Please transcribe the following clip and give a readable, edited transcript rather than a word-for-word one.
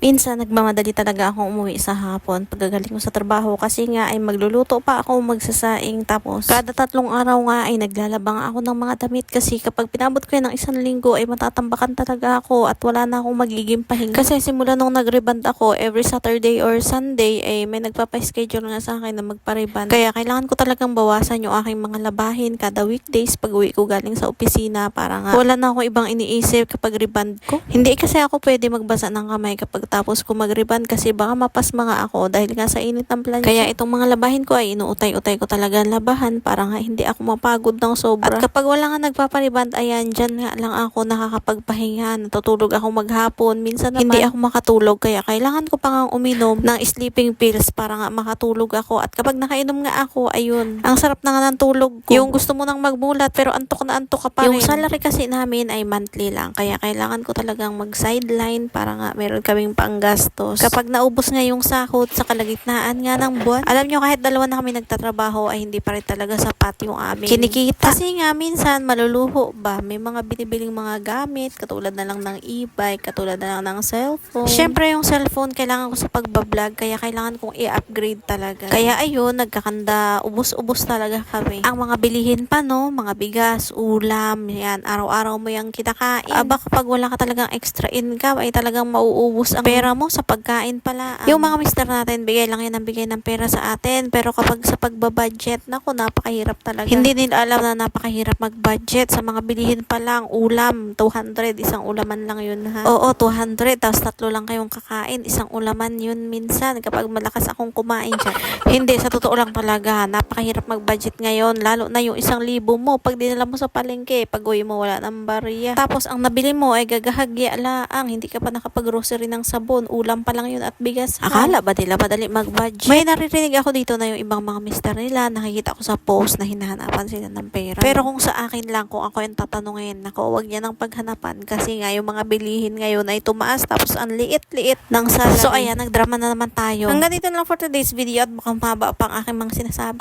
Minsan, nagmamadali talaga akong umuwi sa hapon pagkagaling ko sa trabaho kasi nga ay magluluto pa ako, magsasaing, tapos kada 3 araw nga ay naglalabang ako ng mga damit kasi kapag pinabot ko yan ng 1 linggo ay matatambakan talaga ako at wala na akong magiging pahinga. Kasi simula nung nag-reband ako, every Saturday or Sunday ay may nagpapa-schedule nga sa akin na magpa-reband. Kaya kailangan ko talagang bawasan yung aking mga labahin kada weekdays pag uwi ko galing sa opisina para nga wala na akong ibang iniisip kapag reband ko. Hindi kasi ako pwede magbasa ng kamay kapag tapos ko mag-reband kasi baka mapasma nga ako dahil nga sa init ng plancha. Kaya itong mga labahin ko ay inuutay-utay ko talaga labahan para nga hindi ako mapagod ng sobra. At kapag wala nga nagpapariband, ayan, dyan nga lang ako nakakapagpahinga. Natutulog ako maghapon. Minsan naman, hindi ako makatulog kaya kailangan ko pa nga uminom ng sleeping pills para nga makatulog ako. At kapag nakainom nga ako, ayun, ang sarap na nga ng tulog ko. Yung gusto mo nang magmulat pero antok na antok ka pa rin. Yung salary kasi namin ay monthly lang. Kaya kailangan ko talagang mag-sideline para nga meron kaming panggastos. Kapag naubos nga yung sahod sa kalagitnaan nga ng buwan, alam nyo kahit dalawa na kami nagtatrabaho ay hindi pa rin talaga sapat yung aming kinikita. Kasi nga minsan maluluho ba, may mga binibiling mga gamit katulad na lang ng e-bike, katulad na lang ng cellphone. Syempre yung cellphone kailangan ko sa pagbablog kaya kailangan kong i-upgrade talaga. Kaya ayun, nagkakanda, ubos-ubos talaga kami. Ang mga bilihin pa no, mga bigas, ulam, yan, araw-araw mo yung kinakain. Aba kapag wala ka talagang extra income ay talagang mauubos ang pera mo sa pagkain pala. Yung mga mister natin, bigay lang yan ng bigay ng pera sa atin. Pero kapag sa pagbabudget, naku, napakahirap talaga. Hindi nila alam na napakahirap mag-budget. Sa mga bilihin pa lang, ulam, 200, isang ulaman lang yun ha. Oo, 200, tapos 3 lang kayong kakain, isang ulaman yun minsan kapag malakas akong kumain dyan. Hindi, sa totoo lang talaga, napakahirap mag-budget ngayon. Lalo na yung 1,000 mo, pag dinala mo sa palengke, pag uwi mo wala ng barya. Tapos ang nabili mo ay gagahagya laang, hindi ka pa nakapag-grocery ng sabon, ulam pa lang yun at bigas. Akala ba nila madali mag-budget? May naririnig ako dito na yung ibang mga mister nila, nakikita ko sa post na hinahanapan sila ng pera. Pero kung sa akin lang, kung ako yung tatanungin, naku, huwag niya ng paghanapan kasi nga yung mga bilihin ngayon ay tumaas tapos ang liit-liit ng salary. So ayan, nagdrama na naman tayo. Hanggang dito lang for today's video at mukhang mahaba pa ang aking mga sinasabi.